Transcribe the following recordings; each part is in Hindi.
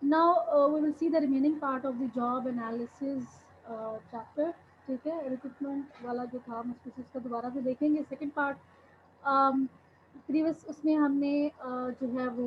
Now we will see the remaining part of the job analysis chapter. ठीक है, रिक्रूटमेंट वाला जो था हम उसका दोबारा से देखेंगे सेकंड पार्ट। प्रीवियस उसमें हमने जो है वो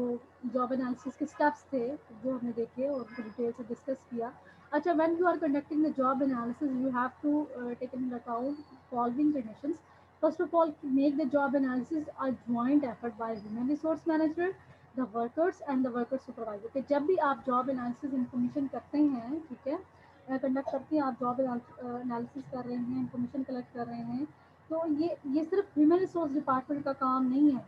जॉब एनालिसिस के स्टेप्स थे जो हमने देखे और उनको डिटेल से डिस्कस किया। अच्छा, when you are conducting the job analysis you have to take in account following conditions. First of all, make the job analysis a joint effort by human resource manager, the workers and the worker supervisor. कि जब भी आप जॉब एनालिसिस इंफॉर्मेशन करते हैं, ठीक है, कंडक्ट करते हैं, आप जॉब एनालिसिस कर रहे हैं, इंफॉर्मेशन कलेक्ट कर रहे हैं, तो ये सिर्फ ह्यूमन रिसोर्स डिपार्टमेंट का काम नहीं है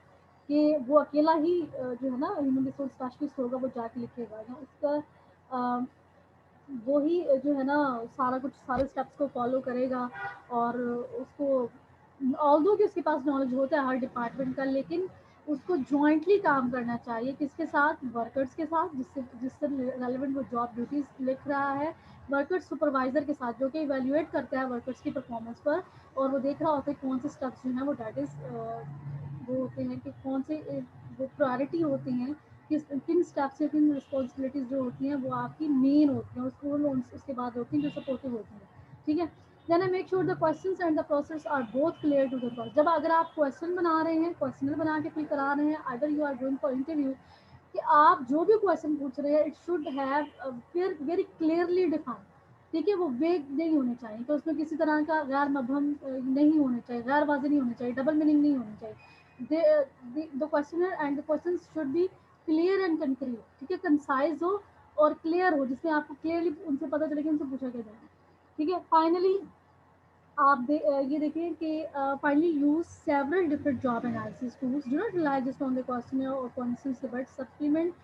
कि वो अकेला ही जो है ना ह्यूमन रिसोर्स स्पेशलिस्ट होगा वो जाके लिखेगा या उसका अ, वो ही जो है ना सारा कुछ सारे स्टेप्स को फॉलो करेगा और उसको ऑल्दो कि उसके पास नॉलेज होता है हर डिपार्टमेंट का, लेकिन उसको जॉइंटली काम करना चाहिए किसके साथ, वर्कर्स के साथ, जिससे जिससे रेलिवेंट वो जॉब ड्यूटीज लिख रहा है, वर्कर्स सुपरवाइजर के साथ जो कि इवेल्युएट करता है वर्कर्स की परफॉर्मेंस पर और वो देख रहा होता है कौन से स्टेप्स जो है वो डेट इज वो होते हैं कि कौन से वो प्रायोरिटी होते हैं, किस किन स्टेप्स या किन रिस्पॉन्सिबिलिटीज़ जो होती हैं वो आपकी मेन होती हैं, उसको उसके बाद होती हैं जो सपोर्टिव होती हैं। ठीक है, then I make sure the questions and the process are both clear to the जब अगर आप क्वेश्चन बना रहे हैं, क्वेश्चनर बना के फिल करा रहे हैं, अगर you are going for interview, कि आप जो भी क्वेश्चन पूछ रहे हैं it should have very clearly defined. ठीक है, वो वेग नहीं होने चाहिए, तो उसमें किसी तरह का गैर मबहम नहीं होने चाहिए, गैर वाज़ेह नहीं होने चाहिए, डबल मीनिंग नहीं होनी चाहिए। The questioner and the question should be clear and concrete. ठीक है, कंसाइज हो और क्लियर हो, जिसमें आपको क्लियरली उनसे पता चले कि उनसे पूछा क्या जाए। ठीक है, फाइनली ये देखिए कि finally use several different job analysis tools, do not rely just on the questioner और क्वेश्चंस बट सप्लीमेंट।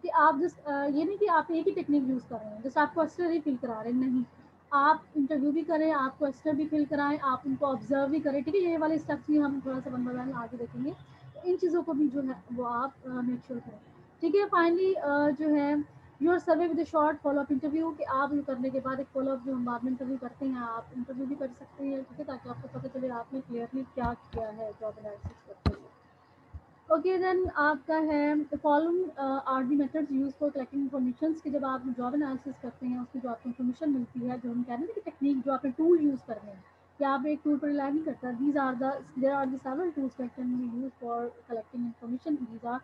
कि आप जस्ट ये नहीं कि आप एक ही टेक्निक यूज़ कर रहे हैं, जस्ट आप क्वेश्चनर ही फिल करा रहे हैं, नहीं, आप इंटरव्यू भी करें, आप क्वेश्चनर भी फिल कराएं, आप उनको ऑब्जर्व भी करें। ठीक है, ये वाले स्टेप्स भी हम थोड़ा सा वन बाय वन आगे देखेंगे, तो इन चीज़ों को भी जो है वो आप मेक श्योर करें। ठीक है, फाइनली जो है your survey with short follow up interview, कि आप ये करने के बाद एक फॉलोअप जो हम बाद में इंटरव्यू करते हैं, आप इंटरव्यू भी कर सकते हैं। ठीक है, ताकि आपको पता चले आपने क्लियरली क्या किया है जॉब एनालिसिस करते हुए। ओके, देन आपका है following are the methods use for collecting information, कि जब आप जॉब एनालिसिस करते हैं उसकी जो आपको इन्फॉर्मेशन मिलती है, जो हम कह रहे हैं कि टेक्निक जो आपने टूल यूज़ कर रहे हैं, कि आप एक टूल पर रिलाई नहीं करता, these are the there are the several tools that can be use for collecting information. These are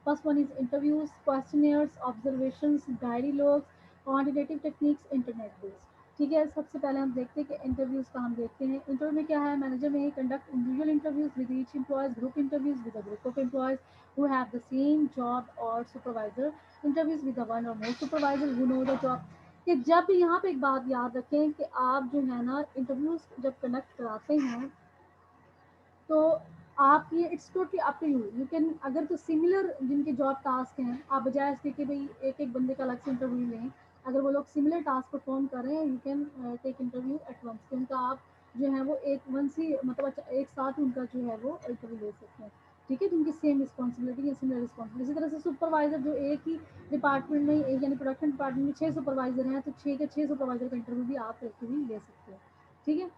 first one is interviews, questionnaires, observations, diary logs, quantitative techniques, internet based. ठीक है, सबसे पहले हम देखते हैं कि इंटरव्यूज का हम देखते हैं। इंटरव्यू में क्या है, मैनेजर में conduct individual interviews with each employees, group interviews with a group of employees who have the same job or supervisor, interviews with the one or more supervisor who know the job। कि जब यहाँ पे एक बात याद रखें कि आप जो है ना इंटरव्यूज जब कंडक्ट कराते हैं, तो आप ये it's totally up to you, you can अगर तो सिमिलर जिनके जॉब टास्क हैं, आप बजाय इसके कि भाई एक एक बंदे का अलग से इंटरव्यू लें, अगर वो लोग सिमिलर टास्क परफॉर्म कर रहे हैं you can take interview at once, कि उनका आप जो है वो एक वंस ही मतलब अच्छा एक साथ उनका जो है वो इंटरव्यू ले सकते हैं। ठीक है, जिनकी सेम रिस्पॉन्सिबिलिटी या सिमिलर रिस्पॉन्सिबिलिटी। इसी तरह से सुपरवाइजर जो एक ही डिपार्टमेंट में यानी प्रोडक्शन डिपार्टमेंट में 6 सुपरवाइजर हैं, तो 6 के 6 सुपरवाइजर का इंटरव्यू भी आप भी ले सकते हैं। ठीक है,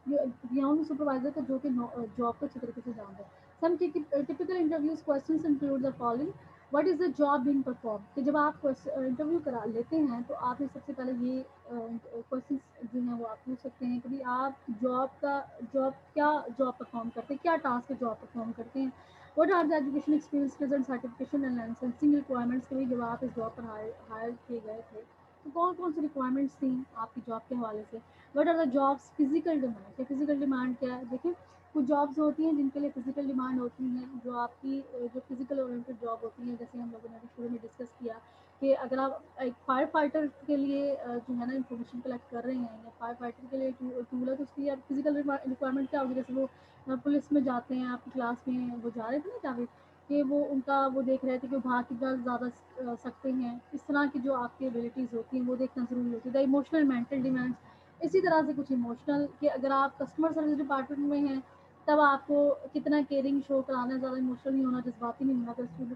बियॉन्ड सुपरवाइजर का जो कि जॉब को अच्छी तरीके से जान रहे हैं। Some typical interviews questions include the following, what is the job being perform, कि जब आप इंटरव्यू करा लेते हैं तो आप ये सबसे पहले ये क्वेश्चंस जो हैं वो आप पूछ सकते हैं कि भाई आप जॉब क्या जॉब परफॉर्म करते हैं, क्या टास्क जॉब परफॉर्म करते हैं। What are the education experience present certification and licensing requirements, के लिए जब आप इस जॉब पर हायर किए गए थे तो कौन कौन सी रिक्वायरमेंट्स थी आपकी जॉब के हवाले से। What are the jobs physical demand, या फिजिकल डिमांड क्या है, देखिए कुछ जॉब्स होती हैं जिनके लिए फिजिकल डिमांड होती हैं, जो आपकी जो फिजिकल ओरिएंटेड जॉब होती हैं, जैसे हम लोगों ने अभी शुरू में डिस्कस किया कि अगर आप एक फायर फाइटर के लिए जो है ना इन्फॉर्मेशन कलेक्ट कर रहे हैं, या फायर फाइटर के लिए टूल है, तो उसकी फिजिकल रिक्वायरमेंट क्या होगी, जैसे वो पुलिस में जाते हैं, आपकी क्लास में वो जा रहे थे ना जावेद, कि वो उनका वो देख रहे थे कि वो भाग कितना ज़्यादा सकते हैं, इस तरह की जो आपकी एबिलिटीज़ होती हैं वो देखना ज़रूरी होती है। द इमोशनल मेंटल डिमांड्स, इसी तरह से कुछ इमोशनल, कि अगर आप कस्टमर सर्विस डिपार्टमेंट में हैं तब आपको कितना केयरिंग शो कराना है, ज़्यादा इमोशनल नहीं होना, जज्बाती नहीं होना।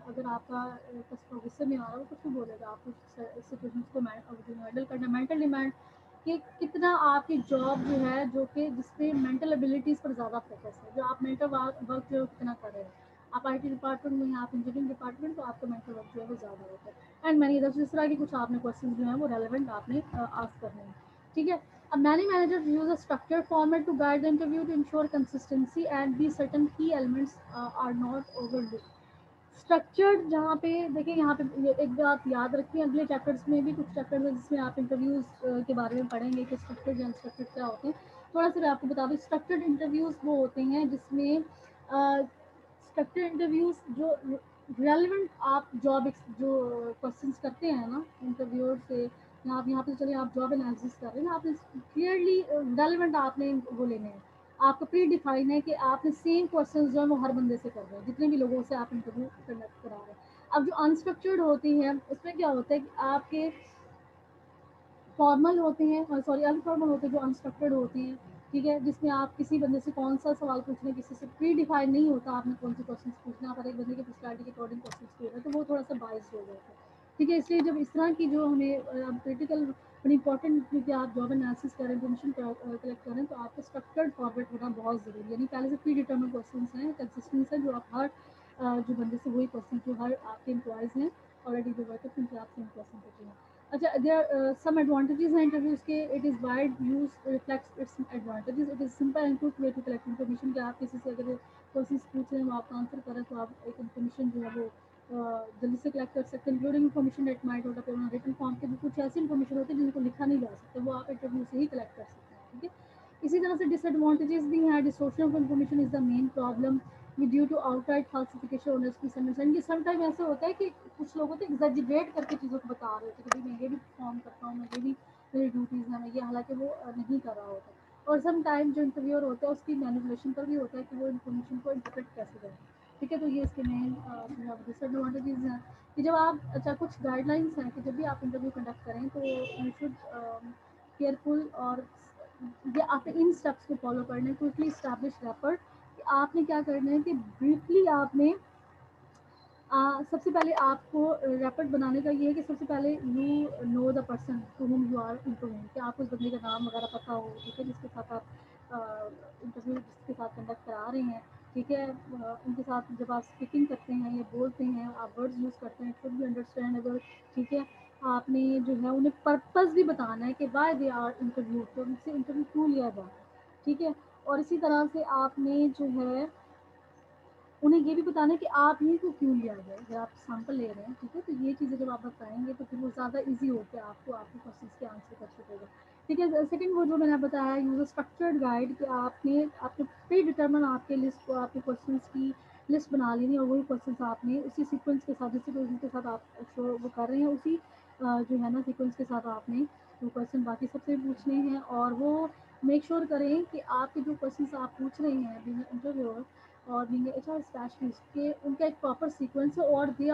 अगर आपका कस्टमर गुस्से में आ रहा है वो कुछ भी बोलेगा, आपको सिचुएशन को हैंडल करना। मेंटल डिमांड कि कितना आपकी जॉब जो है जो कि जिसपे मेंटल एबिलिटीज़ पर ज़्यादा फोकस है, जो आप मेंटल वर्क जो कितना कर रहे हैं। आप आईटी डिपार्टमेंट में हैं, आप इंजीनियरिंग डिपार्टमेंट, तो आपका मेंटल वर्क जो है वो ज़्यादा होता है। एंड मैनी अदर्स, इस तरह के कुछ आपने क्वेश्चन जो हैं वो रेलिवेंट आपने आस्क करने हैं, ठीक है। अब many managers use a structured format to guide the interview to ensure consistency and be certain key elements are not overlooked. Structured, जहाँ पे देखिए यहाँ पे एक बात याद रखिए, अगले चैप्टर्स में भी कुछ चैप्टर्स हैं जिसमें आप इंटरव्यूज़ के बारे में पढ़ेंगे कि स्ट्रक्चर्ड या अनस्ट्रक्चर्ड क्या होते हैं। थोड़ा सा मैं आपको बता दूँ, स्ट्रक्चर्ड इंटरव्यूज़ वो होते हैं जिसमें स्ट्रक्चर्ड इंटरव्यूज़ जो रेलिवेंट आप जॉब जो क्वेश्चंस करते हैं ना इंटरव्यूअर से, या आप यहाँ पे चलिए आप जॉब एनालिसिस कर रहे हैं, आपने क्लियरली रेलिवेंट आपने वो लेने हैं। आपका प्री डिफाइन है कि आपने सेम क्वेश्चंस जो है वो हर बंदे से कर रहे हैं, जितने भी लोगों से आप इंटरव्यू कंडक्ट करा रहे हैं। अब जो अनस्ट्रक्चर्ड होती है उसमें क्या होता है कि आपके फॉर्मल होते हैं, और सॉरी अनफॉर्मल होते हैं जो अनस्ट्रक्चर्ड होते हैं, ठीक है, जिसमें आप किसी बंदे से कौन सा सवाल पूछना है, किसी से प्री डिफाइन नहीं होता आपने कौन से क्वेश्चन पूछना, आप हर एक बंदे की पर्सनैलिटी के अकॉर्डिंग क्वेश्चन पूछ रहे हैं, तो वो थोड़ा सा बाइस हो जाता है, ठीक है। इसलिए जब इस तरह की जो हमें क्रिटिकल और इंपॉर्टेंट, क्योंकि आप जॉब एनालिसिस कर रहे हैं, इन्फॉर्मेशन कलेक्ट कर रहे हैं, तो आपका स्ट्रक्चर्ड फॉर्मेट होना बहुत ज़रूरी है, यानी पहले से प्री डिटर्मिन क्वेश्चन हैं, कंसिस्टेंस है, जो आप हर जो बंदे से वही क्वेश्चन जो हर आपके एम्प्लॉयज़ हैं ऑलरेडी जो वर्क है उनसे आप सेम क्वेश्चन पूछे हैं। अच्छा, देयर सम एडवांटेजेस हैं इंटरव्यूज के। It is wide use reflects its advantages. It is simple and quick way to collect information, कि आप किसी से अगर क्वेश्चन पूछ रहे हैं, वो आपका आंसर करें, तो आप एक इन्फॉर्मेशन जो है वो जल्दी से कलेक्ट कर सकते हैं, including information that might not appear on written form, के भी कुछ ऐसी इन्फॉर्मेशन होती है जिनको लिखा नहीं जा सकता, वो आप इंटरव्यू से ही कलेक्ट कर सकते हैं, ठीक है। इसी तरह से डिसएडवांटेजेस भी हैं। Distortion of information is the main problem due to outright falsification और मिसअंडरस्टैंडिंग। समटाइम ऐसे होता है कि कुछ लोग होते हैं एग्जैजरेट करके चीज़ों को बता रहे होते हैं कि भाई मैं ये भी परफॉर्म करता हूँ, मैं ये भी मेरी ड्यूटीज़ हैं, मैं ये, हालांकि वो नहीं कर रहा होता। और सम टाइम जो इंटरव्यूअर होता है उसकी मैनिपुलेशन पर भी होता है कि वो इन्फॉर्मेशन को इंटरप्रेट कैसे करें, ठीक है। तो ये इसके मेन डिसएडवांटेजेस हैं कि जब आप, अच्छा कुछ गाइडलाइंस हैं कि जब भी आप इंटरव्यू कंडक्ट करें तो यू शुड केयरफुल, और ये आपने इन स्टेप्स को फॉलो करना है। क्विकली स्टैब्लिश रैपर, कि आपने क्या करना है कि ब्रीफली आपने सबसे पहले आपको रैपिड बनाने का ये है कि सबसे पहले you know the person to whom you are interviewing, कि आपको उस बंदे का नाम वगैरह पता हो, ठीक है, जिसके साथ आप इंटरव्यू जिसके साथ कंडक्ट करा रहे हैं, ठीक है। उनके साथ जब आप स्पीकिंग करते हैं या बोलते हैं, आप वर्ड्स यूज़ करते हैं, शुड बी अंडरस्टैंडेबल, ठीक है। आपने जो है उन्हें पर्पस भी बताना है कि वाई दे आर इंटरव्यू, तो उनसे इंटरव्यू क्यों लिया जाए, ठीक है। और इसी तरह से आपने जो है उन्हें ये भी बताना है कि आप ही को क्यों लिया जाए, अगर आप सैंपल ले रहे हैं, ठीक है। तो ये चीज़ें जब आप बताएंगे तो फिर वो ज़्यादा ईजी हो के आपको आपके क्वेश्चन के आंसर कर सकेगा, ठीक है। सेकंड, वो जो मैंने बताया यूज़ स्ट्रक्चर्ड गाइड, कि आपने आपने प्री डिटर्मन आपके लिस्ट को, आपके क्वेश्चन की लिस्ट बना लेनी, और वही क्वेश्चन आपने उसी सीक्वेंस के साथ, जिस सीक्वेंस के साथ आप शो वो कर रहे हैं, उसी जो है ना सीक्वेंस के साथ आपने वो क्वेश्चन बाकी सबसे पूछने हैं। और वो मेक श्योर करें कि आपके जो क्वेश्चन आप पूछ रहे हैं बीइंग इंटरव्यूअर और बीइंग एचआर स्पेशलिस्ट, के उनका एक प्रॉपर सीक्वेंस है, और they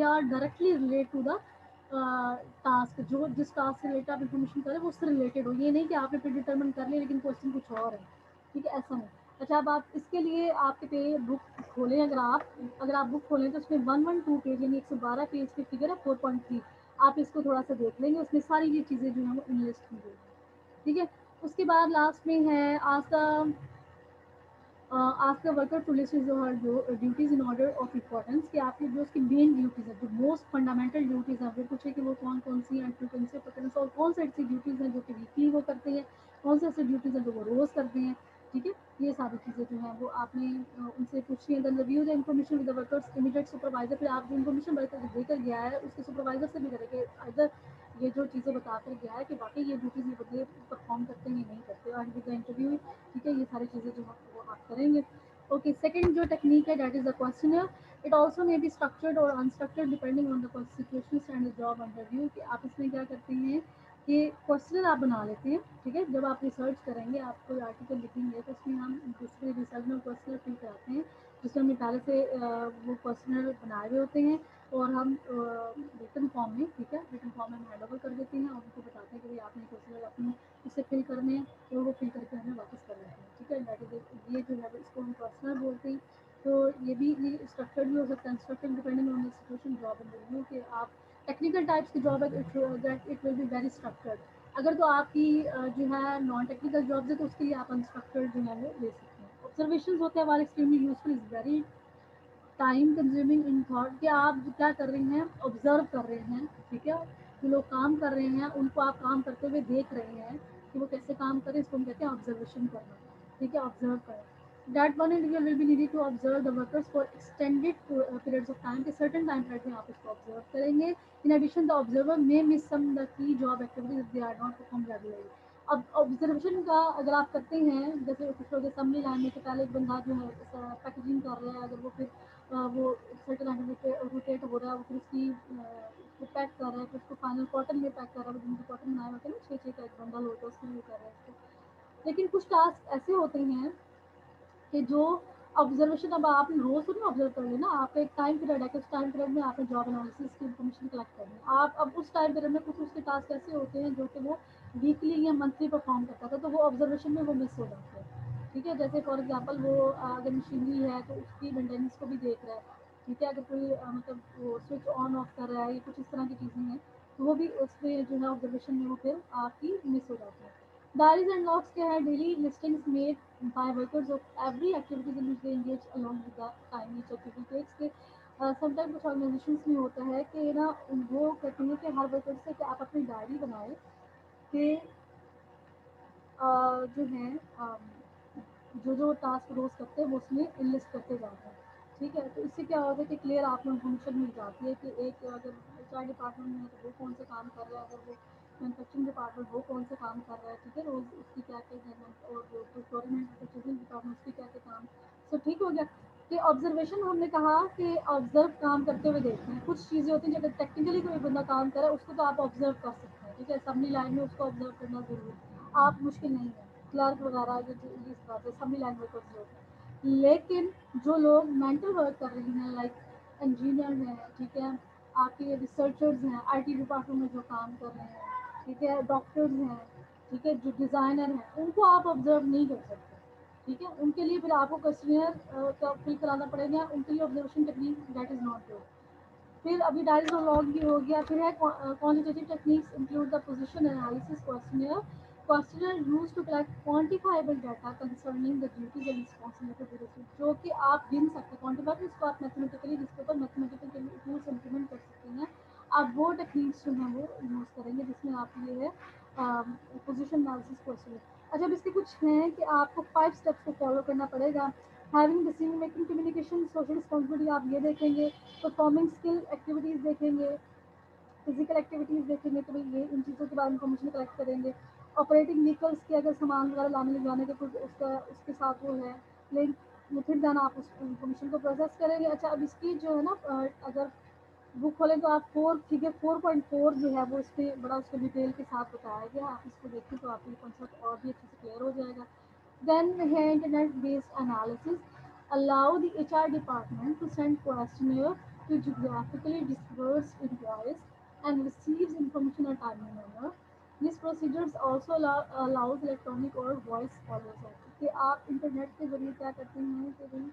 are directly relate to the task, जो जिस टास्क से रिलेटेड आप इन्फॉर्मेशन करें वो उससे रिलेटेड हो। ये नहीं कि आपने प्री डिटरमिन कर लिया लेकिन क्वेश्चन कुछ और है, ठीक है, ऐसा नहीं। अच्छा, अब आप इसके लिए आपके पे बुक खोलें, अगर आप बुक खोलें तो उसमें 112 पेज, यानी 112 पेज की फिगर है 4.3, आप इसको थोड़ा सा देख लेंगे, उसमें सारी ये चीज़ें जो हैं वो इनलिस्ट की गई हैं, ठीक है। उसके बाद लास्ट में है आफ्टर वर्कर टू लिस्ट जो हर जो duties in order of importance, कि आपकी जो उसकी मेन ड्यूटीज़ है, जो मोस्ट फंडामेंटल ड्यूटीज़ हैं, वो पूछे कि वो कौन कौन सी हैं, कौन से प्रेफरेंस, और कौन सी ऐसी ड्यूटीज़ हैं जो कि वीकली वो करते हैं, कौन से ऐसे ड्यूटीज़ हैं जो वो रोज़ करते हैं, ठीक है। ये सारी चीज़ें जो हैं वो आपने उनसे पूछनी है। Then review the information with the workers immediate supervisor, फिर आप जो इन्फॉर्मेशन वर्कर देकर गया है उसके सुपरवाइजर से भी करेंगे, अदर ये जो चीज़ें बताकर गया है कि वाकई ये ड्यूटीज़ ये बंदे परफॉर्म करते हैं या नहीं करते, और विद द इंटरव्यू, ठीक है, ये सारी चीज़ें जो हैं वो आप करेंगे। ओके, सेकंड जो टेक्निक है that is the questioner. It also may be structured और unstructured depending on the situations and the job interview, कि आप इसमें क्या करते हैं कि क्वेश्चनर आप बना लेते हैं, ठीक है। जब आप रिसर्च करेंगे, आप कोई आर्टिकल लिखेंगे, तो उसमें हम दूसरे रिसर्च में क्वेश्चनर फिल कराते हैं, जिसमें हमने पहले से वो क्वेश्चनर बनाए हुए होते हैं, और हम रिटन फॉर्म में, ठीक है, रिटन फॉर्म में हम हैंड ओवर कर देते हैं, और उनको बताते हैं कि भाई आपने क्वेश्चनर अपने इसे फिल करने हैं, तो वो फिल करके हमें वापस कर देते हैं, ठीक है। दैट इज ये जो है इसको हम पर्सनल बोलते हैं। तो ये स्ट्रक्चर्ड भी हो सकता है, instructed depending on the situation, job interview, कि आप टेक्निकल टाइप्स की जॉब है that it will be very structured. अगर तो आपकी जो है नॉन टेक्निकल जॉब्स है तो उसके लिए आप अनस्ट्रक्चर्ड जो है वो ले सकते हैं। ऑब्जर्वेशन होते हैं वाले extremely useful, is very time consuming in thought कि आप जो क्या कर रही हैं, ऑब्जर्व कर रहे हैं, ठीक है। जो लोग काम कर रहे हैं उनको आप काम करते हुए देख रहे हैं कि वो कैसे काम करें, इसको हम कहते हैं ऑब्जर्वेशन करना, ठीक है, ऑब्जर्व करें। That one individual will be needed to observe the workers for extended periods of time, कि certain time period में आप इसको observe करेंगे. In addition, the observer may miss some the key job activities if they are not performed regularly. अब ऑब्जर्वेशन का अगर आप करते हैं, जैसे कुछ लोग असेंबली लाइन में, कि पहले एक बंदा जो है पैकेजिंग कर रहा है, अगर वो फिर वो सर्टेन आइटम पे रोटेट हो रहा है, वो फिर उसकी उसको पैक कर रहा है, फिर उसको फाइनल कॉटन में पैक कर रहा है, वो जिनको कॉटन बनाए होते हैं ना, 6-6 का एक बंडल होता है, उसके लिए कर रहा है इसको। लेकिन कुछ टास्क ऐसे होते हैं कि जो ऑब्जर्वेशन, अब आप रोज थोड़ी ऑब्जर्व कर लेना, आपका एक टाइम पीरियड है कि उस टाइम पीरियड में आपने जॉब एनालिसिस की इन्फॉर्मेशन कलेक्ट करनी है। आप अब उस टाइम पीरियड में कुछ उसके टास्क ऐसे होते हैं जो कि वो वीकली या मंथली परफॉर्म करता था, तो वो ऑब्जर्वेशन में वो मिस हो जाते हैं, ठीक है। जैसे फॉर एग्जांपल वो अगर मशीनरी है तो उसकी मेंटेनेंस को भी देख रहा है, ठीक है। अगर कोई मतलब वो स्विच ऑन ऑफ कर रहा है, या कुछ इस तरह की चीज़ें हैं, तो वो भी उसमें जो है ऑब्जर्वेशन में वो फिर आपकी मिस हो जाती है। Diaries and logs क्या है, daily listings made by workers of every activities in which they engage along with the time each activity takes, के समटाइम कुछ ऑर्गेनाइजेशंस में होता है कि ना वो कहते हैं कि हर वर्कर से कि आप अपनी डायरी बनाएं कि जो है जो जो टास्क रोज करते हैं वो उसमें लिस्ट करते जाते हैं, ठीक है। तो इससे क्या होता है कि क्लियर आपको इन्फॉर्मेशन मिल जाती है कि एक अगर एचआर डिपार्टमेंट में है तो वो कौन से काम कर रहा है, अगर वो मैनुफैक्चरिंग डिपार्टमेंट वो कौन से काम कर रहा है, ठीक है, रोज उसकी क्या क्या है, और प्रोक्योरमेंट परचेजिंग डिपार्टमेंट उसकी क्या क्या काम। सो ठीक हो गया कि ऑब्जर्वेशन हमने कहा कि ऑब्जर्व काम करते हुए देखते हैं। कुछ चीज़ें होती हैं, जब टेक्निकली कोई बंदा काम करे उसको तो आप ऑब्जर्व कर सकते हैं, ठीक है, असेंबली लाइन में उसको ऑब्जर्व करना जरूरी है, आप मुश्किल नहीं है, क्लर्क वगैरह ये बात है, असेंबली लाइन वर्कर्स जो होते हैं। लेकिन जो लोग मेंटल वर्क कर रहे हैं, लाइक इंजीनियर हैं, ठीक है, आपके रिसर्चर्स हैं, आईटी डिपार्टमेंट में जो काम कर रहे हैं, ठीक है, डॉक्टर्स हैं, ठीक है, जो डिज़ाइनर हैं, उनको आप ऑब्जर्व नहीं कर सकते, ठीक है। उनके लिए फिर आपको क्वेश्चनियर का फिल कराना पड़ेगा, उनके लिए observation technique that is not good. फिर अभी डायरीज और लॉग भी हो गया, फिर है quantitative techniques include the position analysis questionnaire used to collect quantifiable data concerning the duties and responsibility, जो कि आप गिन सकते हैं, क्वांटिफाइबल इसको आप मैथमेटिकली जिसके ऊपर मैथमेटिकल टूल्स इंप्लीमेंट कर सकते हैं। आप वो टेक्निक्स जो हैं वो यूज़ करेंगे जिसमें आप ये है पोजीशन एनालिसिस क्वेश्चन। अच्छा, अब इसके कुछ हैं कि आपको 5 स्टेप्स को फॉलो करना पड़ेगा। Having decision making, communication, social responsibility आप ये देखेंगे, परफॉर्मिंग स्किल एक्टिविटीज़ देखेंगे, फिजिकल एक्टिविटीज़ देखेंगे, तो भाई ये इन चीज़ों के बारे में इन्फॉर्मेशन कलेक्ट करेंगे। ऑपरेटिंग व्हीकल्स के अगर सामान वगैरह लाने ले जाने के कुछ उसका उसके साथ वो है लिंक, फिर जाना आप उस इन्फॉर्मेशन को प्रोसेस करेंगे। अच्छा, अब इसकी जो है ना अगर बुक खोलें तो आप 4 जो है वो इस पर बड़ा उसको डिटेल के साथ बताया गया, आप इसको देखें तो आपको ये कॉन्सेप्ट और भी अच्छे से क्लियर हो जाएगा। Then है internet-based analysis, allow the HR department to send questionnaire to geographically dispersed employees and receives information in a timely manner. These procedures also allows electronic or voice follow-up, कि आप इंटरनेट के जरिए क्या करते हैं कि भाई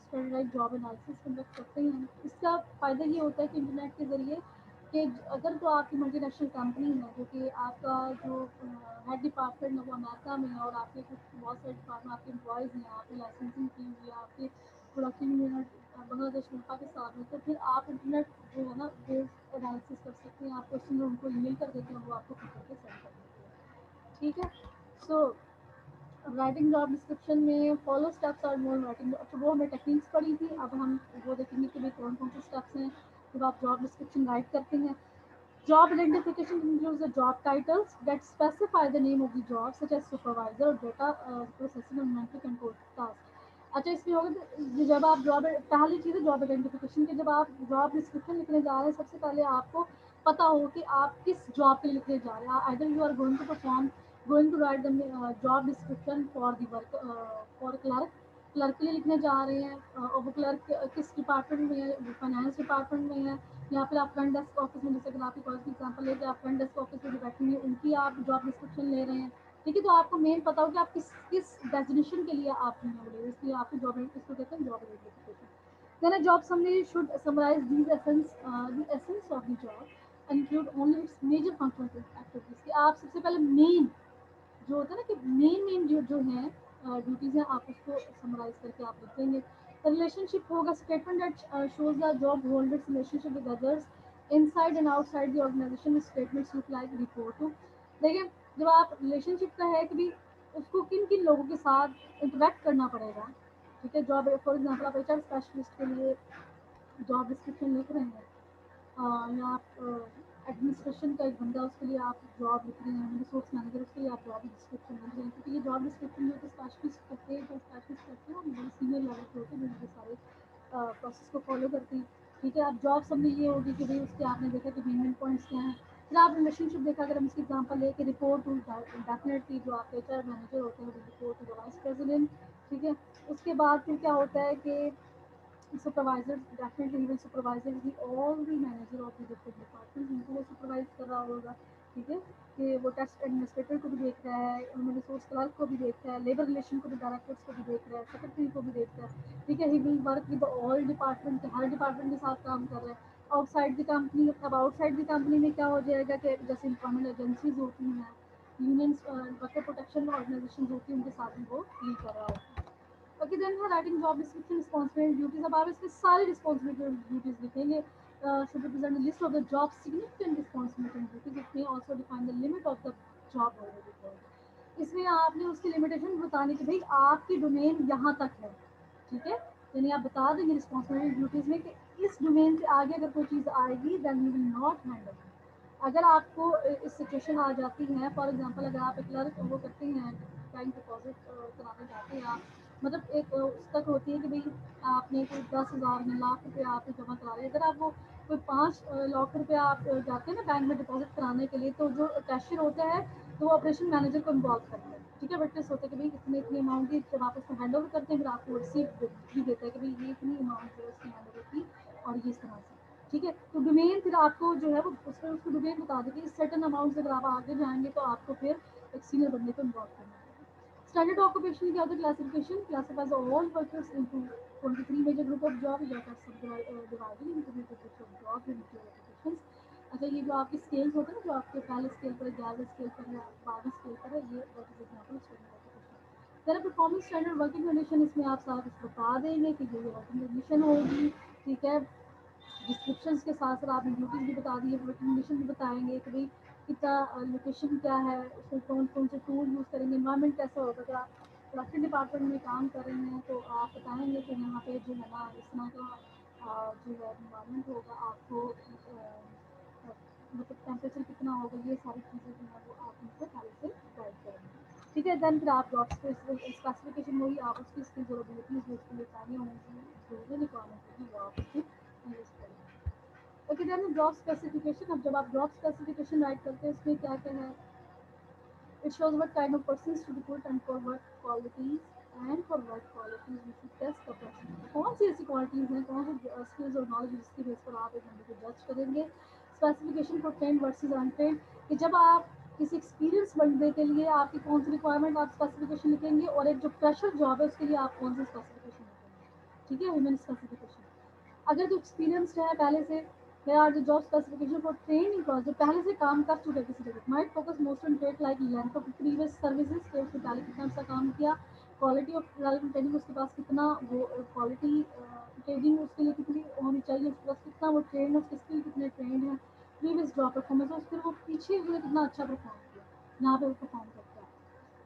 स्टैंडर्डाइज जॉब एनालिसिस कंडक्ट करते हैं। इसका फ़ायदा ये होता है कि इंटरनेट के ज़रिए कि अगर तो आपकी मल्टीनेशनल कंपनी है जो कि आपका जो हेड डिपार्टमेंट है वो अमेरिका में है, और आपके कुछ बहुत सारे डिपार्टमेंट आपके एम्प्लॉयज़ हैं, आपकी लाइसेंसिंग की हुई है, आपके प्रोडक्शन यूनिट बांग्लादेश में, पाकिस्तान में, तो फिर आप इंटरनेट जो है ना बेस्ड एनालिसिस कर सकते हैं। आप क्वेश्चन उनको ईमेल कर देते हैं, वो आपको फिर करके सेंड कर देते हैं, ठीक है। सो राइटिंग जॉब डिस्क्रिप्शन में फॉलो स्टेप्स और मोर राइटिंग, अच्छा वो हमने टेक्निक्स पढ़ी थी, अब हम वो देखेंगे कि भाई कौन कौन से स्टेप्स हैं जब आप जॉब डिस्क्रिप्शन राइट करते हैं। Job identification includes the job titles that specify the name of the job, such as supervisor or data processing or inventory control task. अच्छा, इसमें होगा कि जब आप जॉब, पहली चीज़ है जॉब आइडेंटिफिकेशन, के जब आप जॉब डिस्क्रिप्शन लिखने जा रहे हैं सबसे पहले आपको पता हो कि आप किस जॉब के लिए लिखने जा रहे हैं। Either you are going to write the job description for the work for clerk, clerk के लिए लिखने जा रहे हैं, और वो क्लर्क किस डिपार्टमेंट में है, फाइनेंस डिपार्टमेंट में है, या फिर आप फ्रंट डेस्क ऑफिस में, जैसे अगर आपकी कॉलेज की एग्जाम्पल लेके आप फ्रंट डेस्क ऑफिस में जो बैठे हैं उनकी आप जॉब डिस्क्रिप्शन ले रहे हैं, ठीक है। तो आपको मेन पता हो कि आप किस किस डेजिग्नेशन के लिए आप हैं वो ले रहे हैं, इसलिए आपकी जॉब इसको कहते हैं job identification. Then a job summary should summarize these essence the essence of the job, include only its major functional activities, कि आप सबसे पहले मेन जो होता है ना कि मेन जो जो हैं ड्यूटीज़ हैं, आप उसको समराइज करके आप लिखेंगे। रिलेशनशिप होगा statement that shows the job holders relationship with others inside and outside the organization statements look like report to. देखिए, जब आप रिलेशनशिप का है कि भी उसको किन किन लोगों के साथ इंटरेक्ट करना पड़ेगा, ठीक है। जॉब फॉर एग्जाम्पल आप एचआर स्पेशलिस्ट के लिए जॉब डिस्क्रिप्शन लिख रहे हैं, या आप एडमिनिस्ट्रेशन का एक बंदा उसके लिए आप जॉब लिख रहे हैं, रिसोर्स मैनेजर उसके लिए आप जॉब डिस्क्रिप्शन लिख रहे हैं, क्योंकि ये जॉब डिस्क्रिप्शन जो स्पेशलिस्ट करते हैं, जो स्पेशलिस्ट करते हैं वो बड़े सीनियर लेवल पे होते हैं जो ये सारे प्रोसेस को फॉलो करते हैं, ठीक है। आप जॉब सबने ये होगी कि भाई उसके आपने देखा कि मेन पॉइंट्स क्या हैं। फिर आप रिलेशनशिप देखा, अगर हम इसकी एग्जाम्पल ले कि रिपोर्ट टू डेफिनेटली जो आपके एच आर मैनेजर होते हैं report to the vice president, ठीक है। उसके बाद फिर क्या होता है कि supervisor definitely he will supervise the all the manager of the different departments, उनको वो supervise कर रहा होगा, ठीक है। कि वो टेस्ट एडमिनिस्ट्रेटर को भी देख रहा है, ह्यूमन रिसोर्स क्लर्क को भी देख रहा है, लेबर रिलेशन को भी डायरेक्टर्स को भी देख रहा है, सेक्रेटरी को भी देख रहा है, ठीक है। He will work with all department, her department के साथ काम कर रहा है। आउटसाइड द कंपनी, अब आउटसाइड द कंपनी में क्या हो जाएगा कि जैसे एम्प्लॉयमेंट एजेंसीज होती हैं, यूनियंस, वर्कर प्रोटेक्शन ऑर्गेनाइजेशन होती हैं, उनके साथ भी वो डील कर रहा होता है। ओके, देन है writing job description responsibility duties. अब आप इसमें सारी रिस्पॉन्सिबिलिटी ड्यूटीज लिखेंगे। Should represent the list of the job significant responsibility and duties. It may also define the limit of the job already. इसमें आपने उसकी लिमिटेशन बताने की भाई आपकी डोमेन यहाँ तक है, ठीक है। यानी आप बता देंगे रिस्पॉन्सिबिलिटी ड्यूटीज में कि इस डोमेन से आगे अगर कोई चीज़ आएगी then you will not handle. अगर आपको इस सिचुएशन आ जाती है, फॉर एग्जांपल अगर आप एक क्लर्क वो करते हैं, बैंक डिपॉजिट कराने जाते हैं आप, मतलब एक उस तक होती है कि भाई आपने कोई 10,000 में लाख रुपये आप जमा करा रहे हैं, अगर आप वो कोई 5 लाख रुपये आप जाते हैं ना बैंक में डिपॉजिट कराने के लिए, तो जो कैशियर होता है तो वो ऑपरेशन मैनेजर को इन्वॉल्व करता है, ठीक है। विटनेस होता है कि भाई इतनी इतनी अमाउंट की, जब आप उसको हैंड ओवर करते हैं फिर आपको रिसीप्ट भी देता है कि भाई ये इतनी अमाउंट जो है उसकी हैंड ओवर की, और ये इस तरह से, ठीक है। तो डोमेन फिर आपको जो है वो उस पर उसको डोमेन बता देगी, सर्टन अमाउंट से अगर आप आगे जाएंगे तो आपको फिर एक सीनियर बंदे को इन्वॉल्व करना पड़ेगा। स्टैंडर्ड ऑक्यूपेशन क्या होता है? Classification classifies all workers into 23 major group of job that are subdivided into groups of job and occupations. अच्छा, ये जो आपके स्केल्स होते हैं ना, जो आपके पहले स्केल पर, 11वें स्केल पर या 12वें स्केल पर है, ये that is example standard occupation. Then performance standard working condition, इसमें आप सारा कुछ बता देंगे कि ये वर्किंग कंडीशन होगी, ठीक है। डिस्क्रिप्शंस के साथ साथ आपने ड्यूटीज भी बता दी है, रिकमेंडेशन भी बताएंगे कि भाई कितना लोकेशन क्या है, उसमें कौन कौन से टूल यूज़ करेंगे, इन्वायरमेंट कैसा होगा। अगर आप प्रोडक्शन डिपार्टमेंट में काम कर रहे हैं तो आप बताएंगे कि यहाँ पे जो है ना इस तरह का जो है इन्वायरमेंट होगा, आपको मतलब टेम्परेचर कितना होगा, ये सारी चीज़ें जो है वो आप उनको पहले से गाइड करेंगे, ठीक है। देन फिर आप जॉब स्पेसिफिकेशन होगी, आप उसकी स्किल्स और एबिलिटीज़ जो उसके लिए चाहिए होंगी, जो भी रिक्वायरमेंट होगी वो आप उसकी यूज़ करेंगे। Okay, then job specification. अब जब आप जॉब स्पेसिफिकेशन राइट करते हैं उसमें क्या क्या है, it shows what kind of persons to recruit and for what qualities, and for what qualities we should test the person। कौन सी ऐसी क्वालिटीज़ हैं, कौन से स्किल्स और नॉलेज जिसकी बेस पर आप एक बंदे को जज करेंगे। Specification for trend versus untrained, कि जब आप किसी एक्सपीरियंस बंदे के लिए आपकी कौन सी रिक्वायरमेंट आप स्पेसिफिकेशन लिखेंगे, और एक जो फ्रेशर जॉब है उसके लिए आप कौन सी स्पेसिफिकेशन लिखेंगे, ठीक है। Human specification. अगर जो एक्सपीरियंसड है पहले से, there are the job specification for training employees जो पहले से काम कर चुके हैं किसी जगह, might focus most on trait like length of previous services कि उसने पहले कितना सा काम किया, क्वालिटी ऑफ रेलेवेंट ट्रेनिंग उसके पास कितना वो क्वालिटी ट्रेनिंग उसके लिए कितनी होनी चाहिए, उसके पास कितना वो ट्रेन, उसके स्किल कितने ट्रेंड हैं, प्रीवियस जॉब परफॉर्मेंस और फिर वो पीछे हुए कितना अच्छा परफॉर्म किया, यहाँ पे वो परफॉर्म करता है,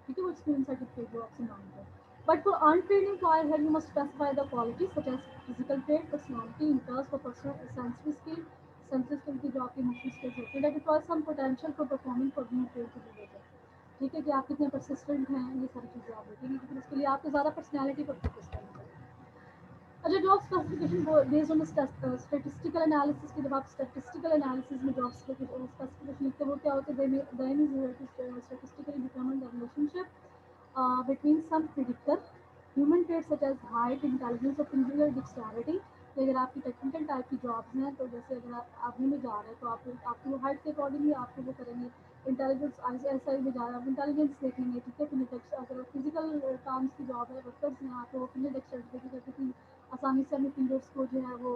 ठीक है। वो एक्सपीरियंस सर्टिफिकेट जो आपसे मांगते हैं। But for untrained employees, here you must specify the qualities such as physical trait, personality, interest for personal sensory skill, sensory skill की जो आपकी emotional skills होती है, that requires some potential for performing for being trained to be better। ठीक है, कि आप कितने persistent हैं, ये सारी चीज़ें आप देखेंगे, फिर उसके लिए आपको ज़्यादा पर्सनैलिटी पर फोकस करना पड़ेगा। अच्छा, job specification based on statistical analysis की, जब आप स्टैटिस्टिकल एनालिसिस में जॉब स्पेसिफिकेशन लिखते हैं वो क्या होता है, then is statistically determine the relationship between some predictor human traits such as height, intelligence और physical dexterity। तो अगर आपकी टेक्निकल टाइप की जॉब्स हैं, तो जैसे अगर आप आर्मी में जा रहे हैं तो आप आपकी वो हाइट के अकॉर्डिंगली आपको वो करेंगे। इंटेलिजेंस एस आई में जा रहे हैं, आप इंटेलिजेंस देखेंगे, ठीक है। फिर अगर फिजिकल काम्स की जॉब है, वर्कर्स हैं, आप वो फिंगर डेक्सटरिटी देखेंगे, क्योंकि आसानी से अपने फिंगर्स को जो है वो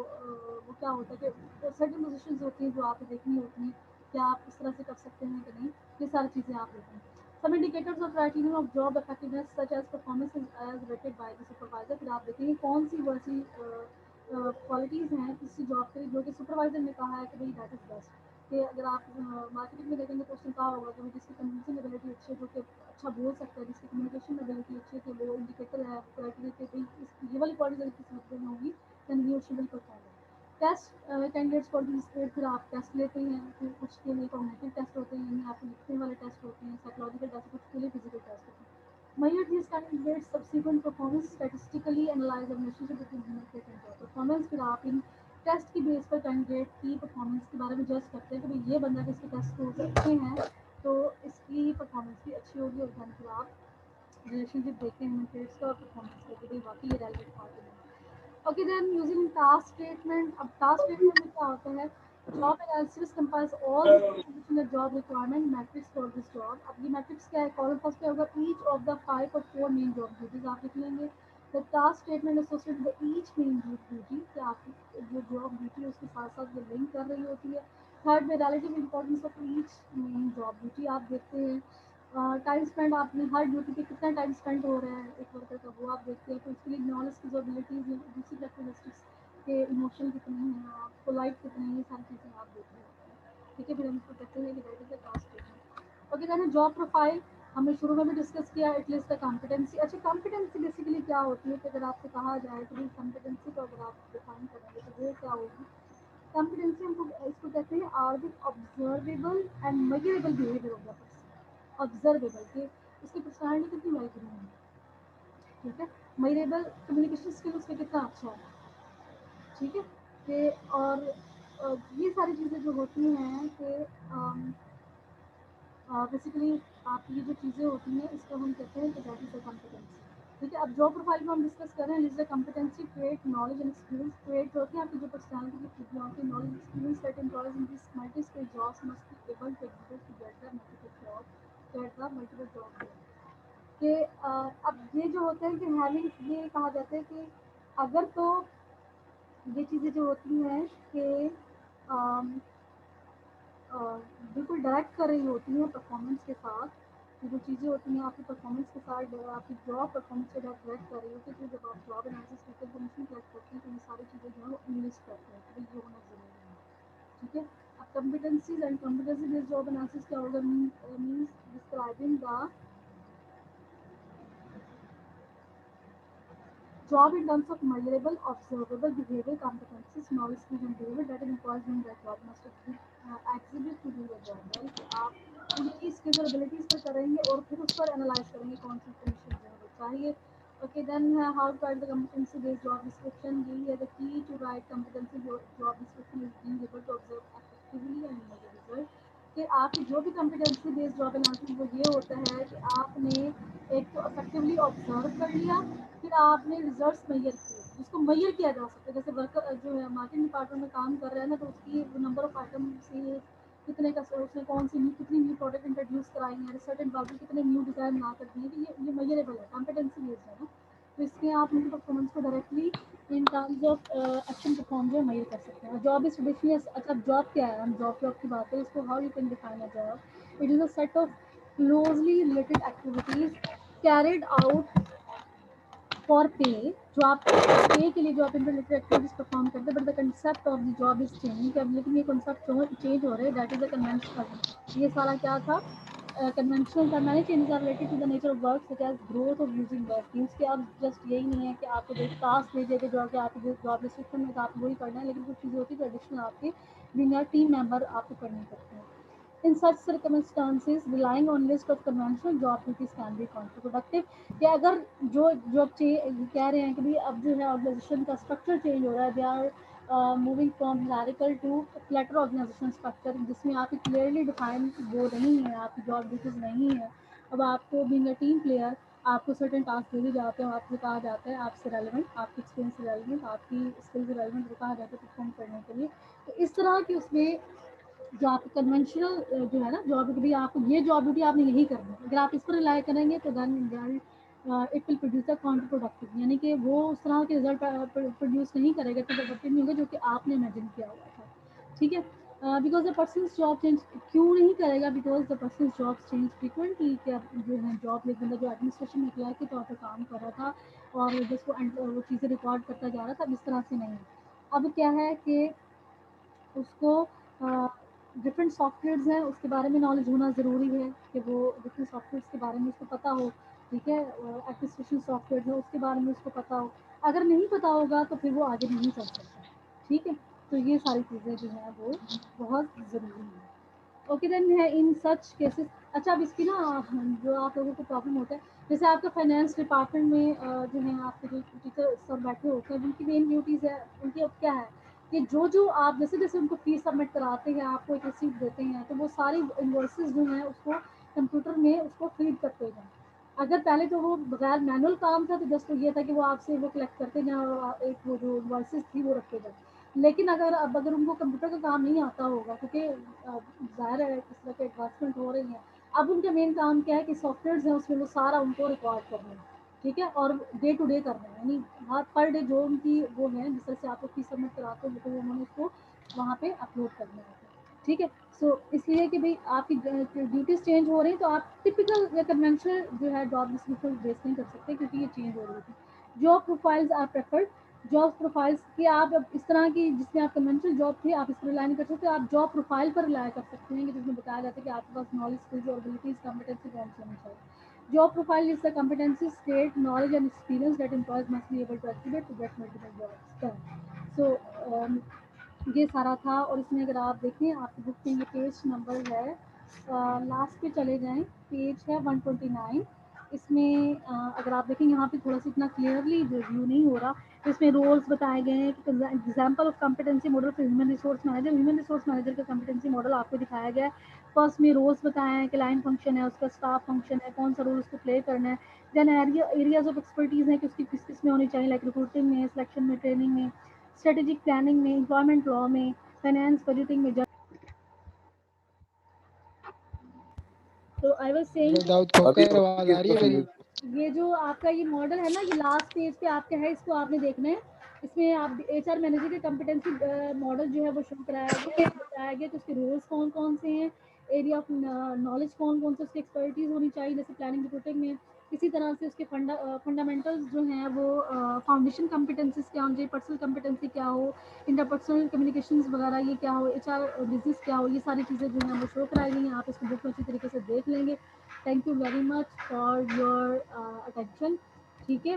क्या होता है कि सर्टन पोजिशन होती हैं जो आपको देखनी होती हैं, क्या आप इस तरह से कर सकते हैं कि नहीं, ये सारी चीज़ें आप देखेंगे। Some indicators of criterion of job effectiveness such as performance is as rated by the supervisor। फिर आप देखेंगे कौन सी वैसी क्वालिटीज़ हैं किसी जॉब के लिए जो कि सुपरवाइजर ने कहा है कि भाई दैट इज़ बेस्ट। कि अगर आप मार्केटिंग में देखेंगे तो उसने कहा होगा कि जिसकी कम्युनिकेशन एबिलिटी अच्छी है, जो कि अच्छा बोल सकता है, जिसकी कम्युनिकेशन एबिलिटी अच्छी है, कि वो इंडिकेटर है क्राइटेरिया के भाई ये वाली क्वालिटीज अगर किसी बंदे में होगी दैन ही और she will perform. Test candidates for this grade, फिर आप टेस्ट लेते हैं, फिर कुछ के लिए कॉग्निटिव टेस्ट होते हैं, यानी आपको लिखने वाले टेस्ट होते हैं, साइकोलॉजिकल टेस्ट, कुछ के लिए फिजिकल टेस्ट होते हैं। Measure these candidates subsequent performance statistically analyze the relationship between human trait and job performance। फिर आप इन टेस्ट की बेस पर कैंडिडेट की परफॉर्मेंस के बारे में जज करते हैं कि भाई ये बंदा जिसके टेस्ट स्कोर अच्छे हैं तो इसकी परफॉर्मेंस भी अच्छी होगी, और फिर आप रिलेशनशिप देखते हैं ह्यूमन ट्रेट्स का और परफॉर्मेंस का कि भाई वाकई ये रेलिवेंट पार्ट है। Okay then using task statement. अब टास्क स्टेटमेंट में क्या होता है, job analysis compiles all the information the job requirement matrix for this job. अब ये मैट्रिक्स क्या है, कॉलम फर्स्ट पे होगा ईच ऑफ द 5 और 4 मेन जॉब ड्यूटीज आप लिख लेंगे। The task statement associated with each main duty, कि आपकी जो जॉब ड्यूटी है उसके साथ साथ ये लिंक कर रही होती है। थर्ड में relative importance of each main job duty आप देखते हैं। टाइम स्पेंड आपने हर ड्यूटी पे कितना टाइम स्पेंड हो रहा है एक वर्कर का, वो आप देखते हैं। तो उसके लिए नॉलेज की जो एबिलिटीज है, दूसरी कैरेक्टरिस्टिक्स के इमोशन कितने हैं, आप पोलाइट कितने हैं, ये सारी चीज़ें आप देख रहे होते हैं। ठीक है, फिर हम इसको कहते हैं कि that is the task statement. Okay then job profile हमने शुरू में भी डिस्कस किया, एटलीस्ट द कॉम्पिटेंसी। अच्छा कॉम्पिटेंसी बेसिकली क्या होती है, कि अगर आपसे कहा जाए कि कॉम्पिटेंसी को अगर आप डिफाइन करेंगे तो वो क्या होगी। कॉम्पिटेंसी हमको इसको कहते हैं are the observable and measurable behaviour of the person. Observable के उसकी पर्सनैलिटी कितनी वेल ग्रूम है, ठीक है। मेजरेबल कम्युनिकेशन स्किल उसका कितना अच्छा है, ठीक है। कि और ये सारी चीज़ें जो होती हैं कि बेसिकली आपकी ये जो चीज़ें होती हैं इसको हम कहते हैं कि दैट इज़ द कॉम्पिटेंसी। ठीक है, अब जॉब प्रोफाइल को हम डिस्कस कर रहे हैं। List the competency trait knowledge and experience. Trait जो होती है आपकी जो पर्सनैलिटी की खूबियाँ होती है, knowledge experience that employees in this multi skill jobs must be able to execute to get the multiple job कि अब ये जो होते हैं कि हैविंग, ये कहा जाता है कि अगर तो ये चीज़ें जो होती हैं कि अम, बिल्कुल डायरेक्ट कर रही होती हैं परफॉर्मेंस के साथ, कि जो चीज़ें होती हैं आपकी परफॉर्मेंस के साथ आपकी जॉब परफॉर्मेंस के साथ डायरेक्ट कर रही होती है। तो जब आप जॉब एनालिसिस करते हैं इन्फॉर्मेशन कलेक्ट करते हैं तो ये सारी चीज़ें जो है वो इनलिस्ट करते हैं कि भाई ये होना ज़रूरी है। ठीक है, अब कम्पिटेंसीज and competency based job analysis क्या होगा, means describing the job in terms of measurable, observable behavior, competencies, knowledge, skills and behavior that an employee doing that job must exhibit to do the job well। कि आप उनकी स्किल्स और एबिलिटीज पर करेंगे और फिर उस पर एनालाइज करेंगे कौन सी इंफॉर्मेशन जो है वो चाहिए। Okay then how to write the competency based job description. यही है the key to write competency job description is being able to observe effectively and measure result. कि आपकी जो भी कम्पिटेंसी बेस्ड जॉब एनालिसिस वो ये होता है कि आपने एक तो इफेक्टिवली ऑब्जर्व कर लिया, फिर आपने रिजल्ट्स मैयर किए जिसको मैयर किया जा सकता है। जैसे वर्कर जो है मार्केटिंग डिपार्टमेंट में काम कर रहा है ना, तो उसकी नंबर ऑफ आइटम से कितने का उसने कौन सी कितनी न्यू प्रोडक्ट इंट्रोड्यूस कराई है, रिसर्च एंड बाकी कितने न्यू डिज़ाइन बना कर दिए, कि ये मैयरेबल है, कॉम्पिटेंसी बेस्ड है ना। तो इसमें आप उनकी परफॉर्मेंस को directly in terms of action perform जो है मैयर कर सकते हैं। जॉब इज ट्रेडिशनली, अच्छा जॉब क्या है, हम जॉब की बात करें इसको how you can define a job. It is a set of closely related activities carried out for पे, जो आप पे के लिए जो आप इंटरनेट एक्टिविटीज परफॉर्म करते हैं, but the concept of the job is changing. अब लेकिन ये कंसेप्ट चेंज हो रहे हैं, दैट इज द कन्वेंशनल। ये सारा क्या था, कन्वेंशनल था। Many changes are related to the nature of work such as growth of using work means कि अब जस्ट यही नहीं है कि आपको जो टास्क दे देते जो कि आपकी जॉब डिस्क्रिप्शन में तो आपको वही करना है, लेकिन कुछ चीज़ें होती है जो एडिशनल आपके बीइंग अ टीम मेंबर आपको करनी पड़ती है। In such circumstances, relying on list of conventional job duties can be counterproductive। कि अगर जो जो आप कह रहे हैं कि भाई अब जो है ऑर्गेनाइजेशन का स्ट्रक्चर चेंज हो रहा है, they are moving from hierarchical to flatter organization structure, जिसमें आपकी क्लियरली डिफाइन वो नहीं है, आपकी जॉब ड्यूटीज नहीं है। अब आपको बीइंग अ टीम प्लेयर आपको सर्टेन टास्क दे दिए जाते हैं, आपसे कहा जाता है आपसे रेलिवेंट, आपकी एक्सपीरियंस रेलिवेंट, आपकी स्किल्स रेलिवेंट, वो कहा जाता है परफॉर्म करने के लिए। तो इस तरह की उसमें जो आप कन्वेंशनल जो है ना जॉब ड्यूटी, आपको ये जॉब ड्यूटी आपने यही करनी है, अगर आप इस पर रिलाई करेंगे तो then it will produce a counter productive, यानी कि वो उस तरह के रिजल्ट प्रोड्यूस नहीं करेगा, तो प्रोडक्टिव नहीं होगा जो कि आपने इमेजिन किया हुआ था। ठीक है, because the person job change क्यों नहीं करेगा, because the person job change frequently. क्या जो है जॉब एक बंदा जो एडमिनिस्ट्रेशन में क्लर्क के तौर पर काम कर रहा था और बस वो चीज़ें रिकॉर्ड करता जा रहा था, अब इस तरह से नहीं है। अब क्या है कि उसको डिफरेंट सॉफ्टवेयर्स हैं उसके बारे में नॉलेज होना ज़रूरी है, कि वो डिफरेंट सॉफ्टवेयर्स के बारे में उसको पता हो। ठीक है, एडमिनिस्ट्रेशन सॉफ्टवेयर है उसके बारे में उसको पता हो। अगर नहीं पता होगा तो फिर वो आगे नहीं चल सकता। ठीक है, तो ये सारी चीज़ें जो हैं वो बहुत ज़रूरी हैं। ओके देन है इन सच केसेस। अच्छा, अब इसकी ना जो आप लोगों को प्रॉब्लम होता है, जैसे आपका फाइनेंस डिपार्टमेंट में जो है आपके जो टीचर सब बैठे होते हैं, उनकी मेन ड्यूटीज़ है, उनकी अब क्या है कि जो जो आप जैसे जैसे उनको फीस सबमिट कराते हैं, आपको एक रिसीप्ट देते हैं, तो वो सारी इन्वॉइसेस जो हैं उसको कंप्यूटर में उसको फीड करते हैं। अगर पहले तो वो बगैर मैनुअल काम था, तो जस्ट तो ये था कि वो आपसे वो कलेक्ट करते जाएं और एक वो जो इन्वॉइसेस थी वो रखे जाए। लेकिन अगर उनको कंप्यूटर का काम नहीं आता होगा, क्योंकि ज़ाहिर है इस तरह के एडवांसमेंट हो रही हैं, अब उनका मेन काम क्या है कि सॉफ्टवेयर्स हैं उसमें वो सारा उनको रिकॉर्ड करना है। ठीक है, और डे टू डे करना है, यानी हर पर डे जो उनकी वो है, जिस तरह से आपको फीस सबमिट कराते हो तो उन्होंने उसको वहाँ पे अपलोड करना है। ठीक है, सो इसलिए कि भाई आपकी ड्यूटीज़ चेंज हो रही हैं, तो आप टिपिकल या कन्वेंशनल जो है जॉब डिस्क्रिप्शन बेस नहीं कर सकते, क्योंकि ये चेंज हो रही थी। Job profiles are preferred. Job profiles की आप अब इस तरह की जिसमें आप कन्वेंशनल जॉब थी आप इस पर रिलाई नहीं कर सकते, आप जॉब प्रोफाइल पर रिलाई कर सकते हैं कि जिसमें बताया जाता है कि आपके पास नॉलेज, स्किल्स और एबिलिटीज कॉम्पिटेंसी कौन सी होनी चाहिए। Job profile is the competency state knowledge and experience that employees must be able to activate to get multiple jobs done. So ये सारा था, और इसमें अगर आप देखें आपकी बुक में ये पेज नंबर है, लास्ट पे चले जाएं, पेज है 129। इसमें अगर आप देखें यहाँ पे थोड़ा सा इतना क्लियरली रिव्यू नहीं हो रहा, तो इसमें रोल्स बताए गए हैं कि example of competency model for human resource manager. Human resource manager का कॉम्पिटेंसी मॉडल आपको दिखाया गया है। फर्स्ट में रोल्स बताए हैं कि लाइन फंक्शन है, उसका स्टाफ फंक्शन है, कौन सा रोल उसको प्ले करना है। देन एरियाज ऑफ एक्सपर्टीज है कि उसकी किस किस में होनी चाहिए, लाइक रिक्रूटिंग में, सिलेक्शन में, ट्रेनिंग में, स्ट्रेटेजिक प्लानिंग में, एम्प्लॉयमेंट लॉ में, फाइनेंस बजटिंग में। तो I was saying hello Dawood Khokhar, आवाज आ रही है मेरी? ये जो आपका ये मॉडल है ना, ये लास्ट पेज पे आपका है, इसको आपने देखना है। इसमें आप एचआर मैनेजर के कॉम्पिटेंसी मॉडल जो है वो शो कराया गया, इसमें बताया गया कि उसके रोल्स कौन कौन से हैं, एरिया ऑफ नॉलेज कौन कौन से उसकी एक्सपर्टीज होनी चाहिए, जैसे प्लानिंग रिपोर्टिंग में। इसी तरह से उसके फंडामेंटल्स जो हैं वो फाउंडेशन कॉम्पिटेंसीज क्या होनी चाहिए, पर्सनल कॉम्पिटेंसी क्या हो, इंटरपर्सनल कम्युनिकेशंस वगैरह ये क्या हो, एचआर बिजनेस क्या हो, ये सारी चीज़ें जो हैं वो शो कराई गई हैं। आप इसको बुक में अच्छी तरीके से देख लेंगे। Thank you very much for your attention. ठीक है।